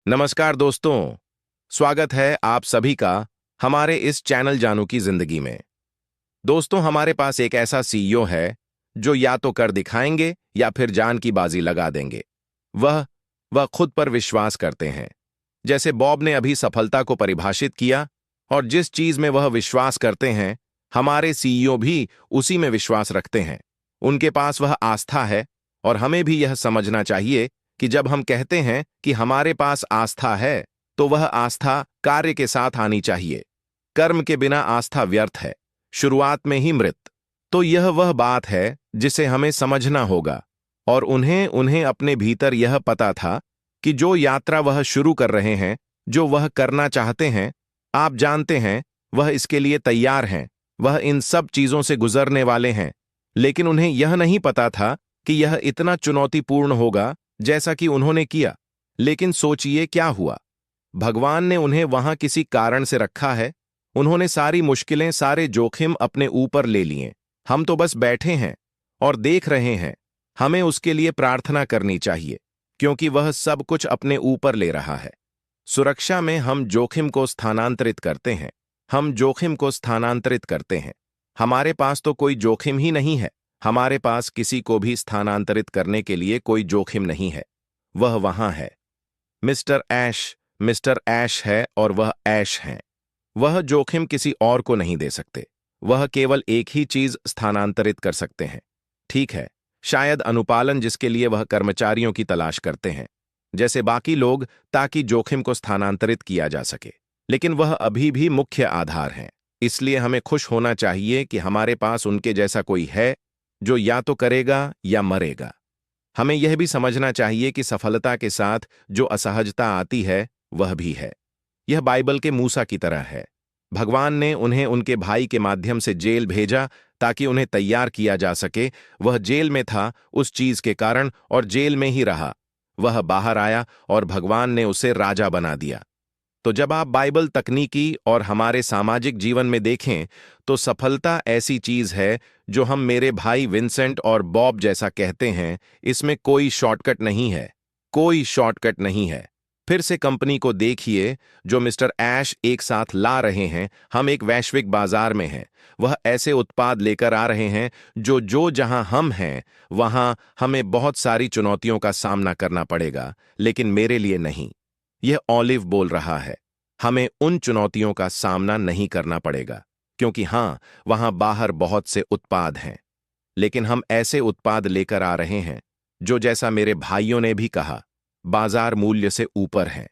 नमस्कार दोस्तों। स्वागत है आप सभी का हमारे इस चैनल जानू की जिंदगी में। दोस्तों, हमारे पास एक ऐसा सीईओ है जो या तो कर दिखाएंगे या फिर जान की बाजी लगा देंगे। वह खुद पर विश्वास करते हैं। जैसे बॉब ने अभी सफलता को परिभाषित किया, और जिस चीज में वह विश्वास करते हैं, हमारे सीईओ भी उसी में विश्वास रखते हैं। उनके पास वह आस्था है, और हमें भी यह समझना चाहिए कि जब हम कहते हैं कि हमारे पास आस्था है, तो वह आस्था कार्य के साथ आनी चाहिए। कर्म के बिना आस्था व्यर्थ है, शुरुआत में ही मृत। तो यह वह बात है जिसे हमें समझना होगा। और उन्हें उन्हें अपने भीतर यह पता था कि जो यात्रा वह शुरू कर रहे हैं, जो वह करना चाहते हैं, आप जानते हैं, वह इसके लिए तैयार हैं। वह इन सब चीजों से गुजरने वाले हैं। लेकिन उन्हें यह नहीं पता था कि यह इतना चुनौतीपूर्ण होगा जैसा कि उन्होंने किया। लेकिन सोचिए क्या हुआ। भगवान ने उन्हें वहां किसी कारण से रखा है। उन्होंने सारी मुश्किलें, सारे जोखिम अपने ऊपर ले लिए। हम तो बस बैठे हैं और देख रहे हैं। हमें उसके लिए प्रार्थना करनी चाहिए, क्योंकि वह सब कुछ अपने ऊपर ले रहा है। सुरक्षा में हम जोखिम को स्थानांतरित करते हैं। हम जोखिम को स्थानांतरित करते हैं। हमारे पास तो कोई जोखिम ही नहीं है। हमारे पास किसी को भी स्थानांतरित करने के लिए कोई जोखिम नहीं है। वह वहां है। मिस्टर ऐश है, और वह ऐश हैं। वह जोखिम किसी और को नहीं दे सकते। वह केवल एक ही चीज स्थानांतरित कर सकते हैं। ठीक है, शायद अनुपालन, जिसके लिए वह कर्मचारियों की तलाश करते हैं जैसे बाकी लोग, ताकि जोखिम को स्थानांतरित किया जा सके। लेकिन वह अभी भी मुख्य आधार हैं। इसलिए हमें खुश होना चाहिए कि हमारे पास उनके जैसा कोई है जो या तो करेगा या मरेगा। हमें यह भी समझना चाहिए कि सफलता के साथ जो असहजता आती है, वह भी है। यह बाइबल के मूसा की तरह है। भगवान ने उन्हें उनके भाई के माध्यम से जेल भेजा ताकि उन्हें तैयार किया जा सके। वह जेल में था उस चीज के कारण, और जेल में ही रहा। वह बाहर आया और भगवान ने उसे राजा बना दिया। तो जब आप बाइबल, तकनीकी और हमारे सामाजिक जीवन में देखें, तो सफलता ऐसी चीज है जो हम मेरे भाई विंसेंट और बॉब जैसा कहते हैं। इसमें कोई शॉर्टकट नहीं है। कोई शॉर्टकट नहीं है। फिर से कंपनी को देखिए जो मिस्टर ऐश एक साथ ला रहे हैं। हम एक वैश्विक बाजार में हैं। वह ऐसे उत्पाद लेकर आ रहे हैं जो जहां हम हैं, वहां हमें बहुत सारी चुनौतियों का सामना करना पड़ेगा, लेकिन मेरे लिए नहीं। यह ऑलिव बोल रहा है, हमें उन चुनौतियों का सामना नहीं करना पड़ेगा, क्योंकि हां, वहां बाहर बहुत से उत्पाद हैं। लेकिन हम ऐसे उत्पाद लेकर आ रहे हैं जो, जैसा मेरे भाइयों ने भी कहा, बाजार मूल्य से ऊपर हैं।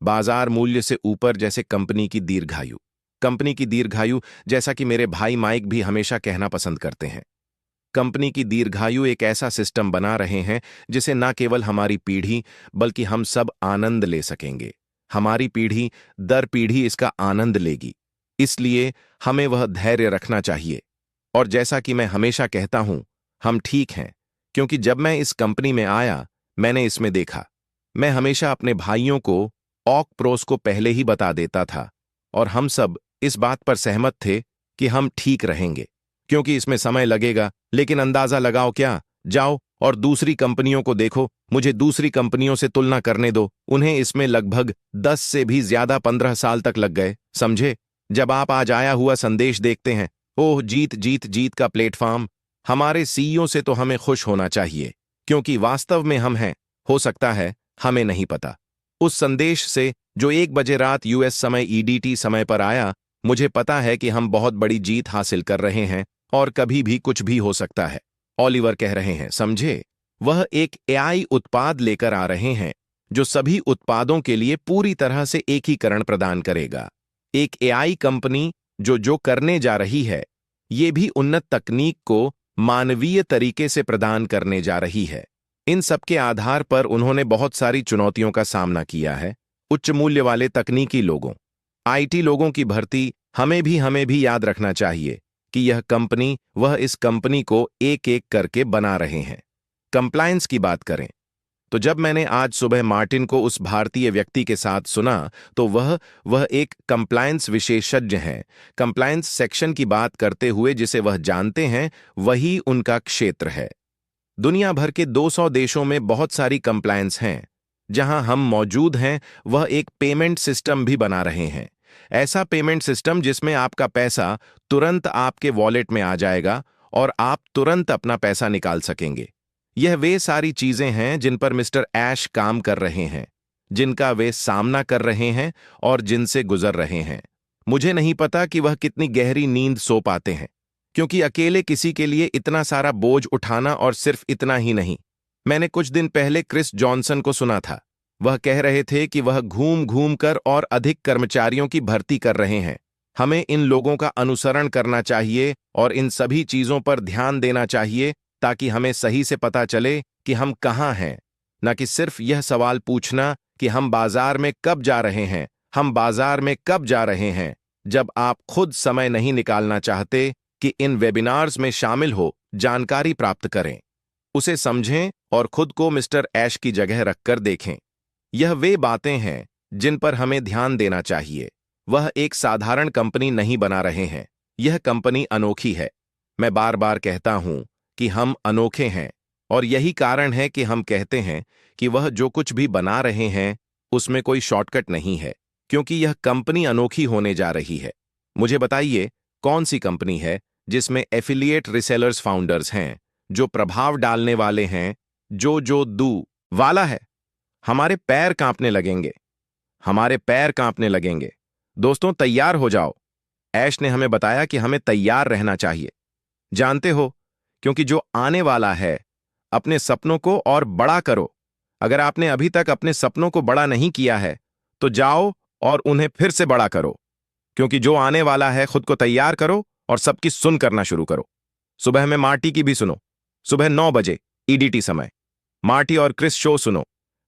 बाजार मूल्य से ऊपर, जैसे कंपनी की दीर्घायु। कंपनी की दीर्घायु, जैसा कि मेरे भाई माइक भी हमेशा कहना पसंद करते हैं। कंपनी की दीर्घायु एक ऐसा सिस्टम बना रहे हैं जिसे न केवल हमारी पीढ़ी, बल्कि हम सब आनंद ले सकेंगे। हमारी पीढ़ी दर पीढ़ी इसका आनंद लेगी। इसलिए हमें वह धैर्य रखना चाहिए। और जैसा कि मैं हमेशा कहता हूं, हम ठीक हैं, क्योंकि जब मैं इस कंपनी में आया, मैंने इसमें देखा। मैं हमेशा अपने भाइयों को ऑक प्रोस को पहले ही बता देता था, और हम सब इस बात पर सहमत थे कि हम ठीक रहेंगे, क्योंकि इसमें समय लगेगा। लेकिन अंदाजा लगाओ क्या? जाओ और दूसरी कंपनियों को देखो। मुझे दूसरी कंपनियों से तुलना करने दो। उन्हें इसमें लगभग 10 से भी ज्यादा 15 साल तक लग गए। समझे? जब आप आज आया हुआ संदेश देखते हैं, ओह जीत जीत जीत का प्लेटफॉर्म, हमारे सीईओ से तो हमें खुश होना चाहिए, क्योंकि वास्तव में हम हैं। हो सकता है हमें नहीं पता। उस संदेश से जो 1 बजे रात यूएस समय ईडीटी समय पर आया, मुझे पता है कि हम बहुत बड़ी जीत हासिल कर रहे हैं, और कभी भी कुछ भी हो सकता है। ऑलिवर कह रहे हैं, समझे? वह एक एआई उत्पाद लेकर आ रहे हैं जो सभी उत्पादों के लिए पूरी तरह से एकीकरण प्रदान करेगा। एक एआई कंपनी जो करने जा रही है, ये भी उन्नत तकनीक को मानवीय तरीके से प्रदान करने जा रही है। इन सब के आधार पर उन्होंने बहुत सारी चुनौतियों का सामना किया है। उच्च मूल्य वाले तकनीकी लोगों, आईटी लोगों की भर्ती। हमें भी याद रखना चाहिए कि यह कंपनी, वह इस कंपनी को एक एक करके बना रहे हैं। कंप्लायंस की बात करें, तो जब मैंने आज सुबह मार्टिन को, उस भारतीय व्यक्ति के साथ सुना, तो वह एक कंप्लायंस विशेषज्ञ हैं। कंप्लायंस सेक्शन की बात करते हुए जिसे वह जानते हैं, वही उनका क्षेत्र है। दुनिया भर के 200 देशों में बहुत सारी कंप्लायंस हैं। जहां हम मौजूद हैं वह एक पेमेंट सिस्टम भी बना रहे हैं। ऐसा पेमेंट सिस्टम जिसमें आपका पैसा तुरंत आपके वॉलेट में आ जाएगा और आप तुरंत अपना पैसा निकाल सकेंगे। यह वे सारी चीजें हैं जिन पर मिस्टर ऐश काम कर रहे हैं, जिनका वे सामना कर रहे हैं और जिनसे गुजर रहे हैं। मुझे नहीं पता कि वह कितनी गहरी नींद सो पाते हैं, क्योंकि अकेले किसी के लिए इतना सारा बोझ उठाना, और सिर्फ इतना ही नहीं। मैंने कुछ दिन पहले क्रिस जॉनसन को सुना था। वह कह रहे थे कि वह घूम घूम कर और अधिक कर्मचारियों की भर्ती कर रहे हैं। हमें इन लोगों का अनुसरण करना चाहिए और इन सभी चीजों पर ध्यान देना चाहिए ताकि हमें सही से पता चले कि हम कहाँ हैं, न कि सिर्फ यह सवाल पूछना कि हम बाजार में कब जा रहे हैं। हम बाजार में कब जा रहे हैं जब आप खुद समय नहीं निकालना चाहते कि इन वेबिनार्स में शामिल हो, जानकारी प्राप्त करें, उसे समझें और खुद को मिस्टर ऐश की जगह रखकर देखें। यह वे बातें हैं जिन पर हमें ध्यान देना चाहिए। वह एक साधारण कंपनी नहीं बना रहे हैं, यह कंपनी अनोखी है। मैं बार बार कहता हूं कि हम अनोखे हैं, और यही कारण है कि हम कहते हैं कि वह जो कुछ भी बना रहे हैं उसमें कोई शॉर्टकट नहीं है, क्योंकि यह कंपनी अनोखी होने जा रही है। मुझे बताइए, कौन सी कंपनी है जिसमें एफिलिएट रिसेलर्स फाउंडर्स हैं, जो प्रभाव डालने वाले हैं, जो दू वाला है? हमारे पैर कांपने लगेंगे, हमारे पैर कांपने लगेंगे। दोस्तों, तैयार हो जाओ। ऐश ने हमें बताया कि हमें तैयार रहना चाहिए। जानते हो, क्योंकि जो आने वाला है, अपने सपनों को और बड़ा करो। अगर आपने अभी तक अपने सपनों को बड़ा नहीं किया है तो जाओ और उन्हें फिर से बड़ा करो, क्योंकि जो आने वाला है, खुद को तैयार करो और सबकी सुन करना शुरू करो। सुबह में मार्टी की भी सुनो, सुबह 9 बजे ईडीटी समय। मार्टी और क्रिस शो सुनो,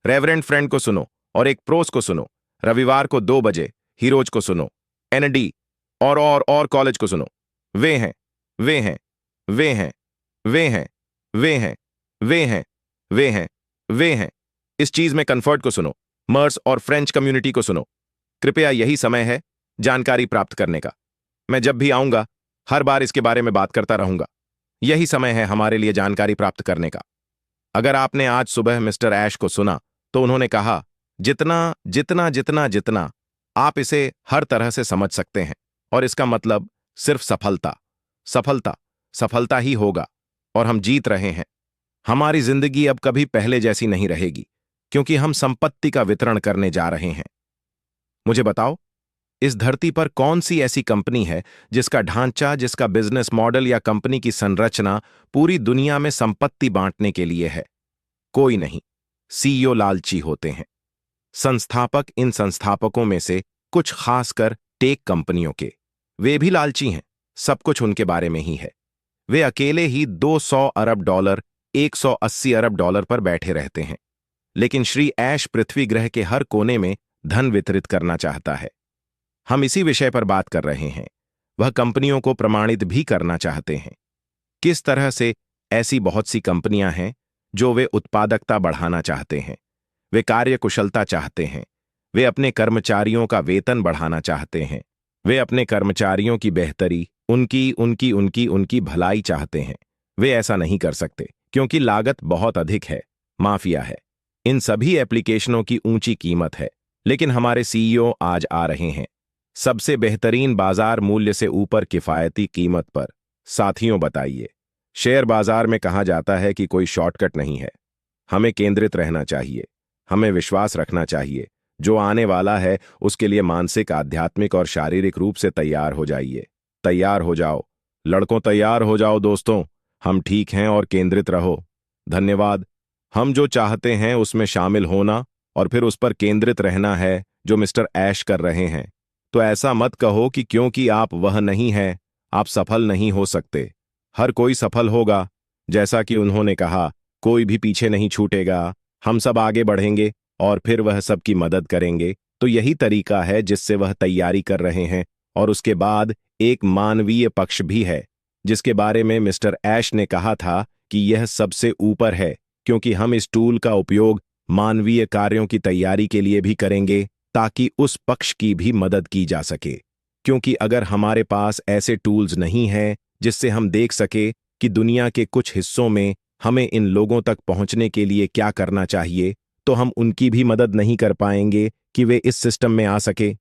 रेवरेंड फ्रेंड को सुनो और एक प्रोस को सुनो। रविवार को 2 बजे हीरोज को सुनो, एनडी और कॉलेज को सुनो। वे हैं, वे हैं, वे हैं, वे हैं, वे हैं, वे हैं, वे हैं, वे हैं। इस चीज में कंफर्ट को सुनो, मर्स और फ्रेंच कम्युनिटी को सुनो। कृपया, यही समय है जानकारी प्राप्त करने का। मैं जब भी आऊंगा हर बार इसके बारे में बात करता रहूंगा। यही समय है हमारे लिए जानकारी प्राप्त करने का। अगर आपने आज सुबह मिस्टर ऐश को सुना तो उन्होंने कहा, जितना जितना जितना जितना आप इसे हर तरह से समझ सकते हैं, और इसका मतलब सिर्फ सफलता, सफलता, सफलता ही होगा, और हम जीत रहे हैं। हमारी जिंदगी अब कभी पहले जैसी नहीं रहेगी, क्योंकि हम संपत्ति का वितरण करने जा रहे हैं। मुझे बताओ, इस धरती पर कौन सी ऐसी कंपनी है जिसका ढांचा, जिसका बिजनेस मॉडल या कंपनी की संरचना पूरी दुनिया में संपत्ति बांटने के लिए है? कोई नहीं। सीईओ लालची होते हैं। संस्थापक, इन संस्थापकों में से कुछ खासकर टेक कंपनियों के, वे भी लालची हैं। सब कुछ उनके बारे में ही है। वे अकेले ही 200 अरब डॉलर, 180 अरब डॉलर पर बैठे रहते हैं। लेकिन श्री ऐश पृथ्वी ग्रह के हर कोने में धन वितरित करना चाहता है। हम इसी विषय पर बात कर रहे हैं। वह कंपनियों को प्रमाणित भी करना चाहते हैं। किस तरह से ऐसी बहुत सी कंपनियां हैं जो वे उत्पादकता बढ़ाना चाहते हैं, वे कार्यकुशलता चाहते हैं, वे अपने कर्मचारियों का वेतन बढ़ाना चाहते हैं, वे अपने कर्मचारियों की बेहतरी, उनकी उनकी उनकी उनकी भलाई चाहते हैं। वे ऐसा नहीं कर सकते क्योंकि लागत बहुत अधिक है, माफिया है। इन सभी एप्लीकेशनों की ऊंची कीमत है। लेकिन हमारे सीईओ आज आ रहे हैं सबसे बेहतरीन बाजार मूल्य से ऊपर किफायती कीमत पर। साथियों, बताइए, शेयर बाजार में कहा जाता है कि कोई शॉर्टकट नहीं है। हमें केंद्रित रहना चाहिए, हमें विश्वास रखना चाहिए। जो आने वाला है उसके लिए मानसिक, आध्यात्मिक और शारीरिक रूप से तैयार हो जाइए। तैयार हो जाओ लड़कों, तैयार हो जाओ दोस्तों। हम ठीक हैं और केंद्रित रहो। धन्यवाद। हम जो चाहते हैं उसमें शामिल होना और फिर उस पर केंद्रित रहना है जो मिस्टर ऐश कर रहे हैं। तो ऐसा मत कहो कि क्योंकि आप वह नहीं हैं आप सफल नहीं हो सकते। हर कोई सफल होगा। जैसा कि उन्होंने कहा, कोई भी पीछे नहीं छूटेगा। हम सब आगे बढ़ेंगे और फिर वह सबकी मदद करेंगे। तो यही तरीका है जिससे वह तैयारी कर रहे हैं। और उसके बाद एक मानवीय पक्ष भी है जिसके बारे में मिस्टर ऐश ने कहा था कि यह सबसे ऊपर है, क्योंकि हम इस टूल का उपयोग मानवीय कार्यों की तैयारी के लिए भी करेंगे ताकि उस पक्ष की भी मदद की जा सके। क्योंकि अगर हमारे पास ऐसे टूल्स नहीं हैं जिससे हम देख सके कि दुनिया के कुछ हिस्सों में हमें इन लोगों तक पहुंचने के लिए क्या करना चाहिए, तो हम उनकी भी मदद नहीं कर पाएंगे कि वे इस सिस्टम में आ सके।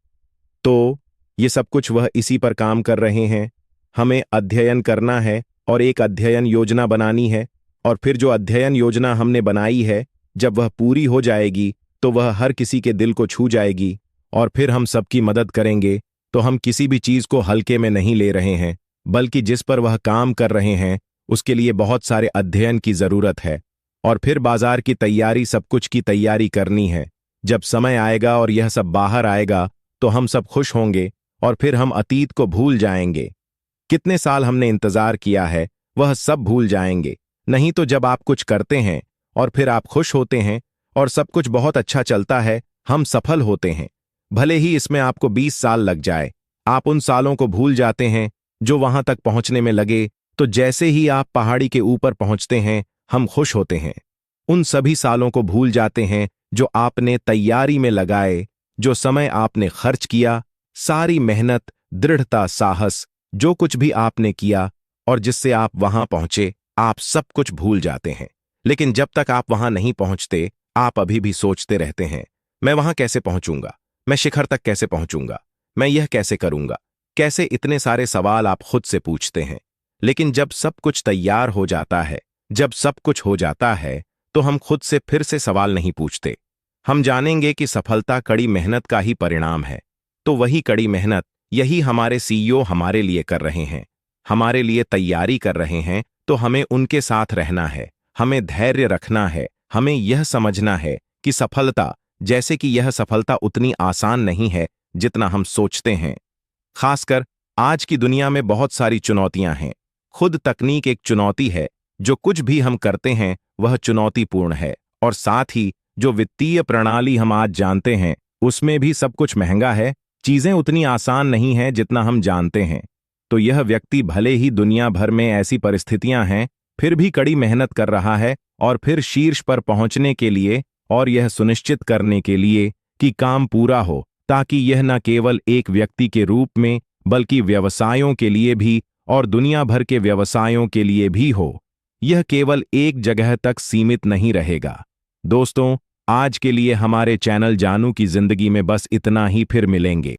तो ये सब कुछ वह इसी पर काम कर रहे हैं। हमें अध्ययन करना है और एक अध्ययन योजना बनानी है, और फिर जो अध्ययन योजना हमने बनाई है, जब वह पूरी हो जाएगी तो वह हर किसी के दिल को छू जाएगी, और फिर हम सबकी मदद करेंगे। तो हम किसी भी चीज को हल्के में नहीं ले रहे हैं, बल्कि जिस पर वह काम कर रहे हैं उसके लिए बहुत सारे अध्ययन की जरूरत है, और फिर बाजार की तैयारी, सब कुछ की तैयारी करनी है। जब समय आएगा और यह सब बाहर आएगा तो हम सब खुश होंगे, और फिर हम अतीत को भूल जाएंगे। कितने साल हमने इंतजार किया है, वह सब भूल जाएंगे। नहीं तो जब आप कुछ करते हैं और फिर आप खुश होते हैं और सब कुछ बहुत अच्छा चलता है, हम सफल होते हैं, भले ही इसमें आपको 20 साल लग जाए, आप उन सालों को भूल जाते हैं जो वहां तक पहुंचने में लगे। तो जैसे ही आप पहाड़ी के ऊपर पहुंचते हैं, हम खुश होते हैं। उन सभी सालों को भूल जाते हैं जो आपने तैयारी में लगाए, जो समय आपने खर्च किया, सारी मेहनत, दृढ़ता, साहस, जो कुछ भी आपने किया और जिससे आप वहां पहुंचे, आप सब कुछ भूल जाते हैं। लेकिन जब तक आप वहां नहीं पहुंचते, आप अभी भी सोचते रहते हैं, मैं वहां कैसे पहुंचूंगा, मैं शिखर तक कैसे पहुंचूंगा, मैं यह कैसे करूंगा, कैसे, इतने सारे सवाल आप खुद से पूछते हैं। लेकिन जब सब कुछ तैयार हो जाता है, जब सब कुछ हो जाता है, तो हम खुद से फिर से सवाल नहीं पूछते। हम जानेंगे कि सफलता कड़ी मेहनत का ही परिणाम है। तो वही कड़ी मेहनत, यही हमारे सीईओ हमारे लिए कर रहे हैं, हमारे लिए तैयारी कर रहे हैं। तो हमें उनके साथ रहना है, हमें धैर्य रखना है, हमें यह समझना है कि सफलता, जैसे कि यह सफलता उतनी आसान नहीं है जितना हम सोचते हैं। खासकर आज की दुनिया में बहुत सारी चुनौतियां हैं। खुद तकनीक एक चुनौती है, जो कुछ भी हम करते हैं वह चुनौतीपूर्ण है, और साथ ही जो वित्तीय प्रणाली हम आज जानते हैं उसमें भी सब कुछ महंगा है, चीजें उतनी आसान नहीं हैं जितना हम जानते हैं। तो यह व्यक्ति भले ही दुनिया भर में ऐसी परिस्थितियां हैं, फिर भी कड़ी मेहनत कर रहा है, और फिर शीर्ष पर पहुंचने के लिए, और यह सुनिश्चित करने के लिए कि काम पूरा हो, ताकि यह न केवल एक व्यक्ति के रूप में बल्कि व्यवसायों के लिए भी और दुनिया भर के व्यवसायों के लिए भी हो। यह केवल एक जगह तक सीमित नहीं रहेगा। दोस्तों, आज के लिए हमारे चैनल जानू की जिंदगी में बस इतना ही, फिर मिलेंगे।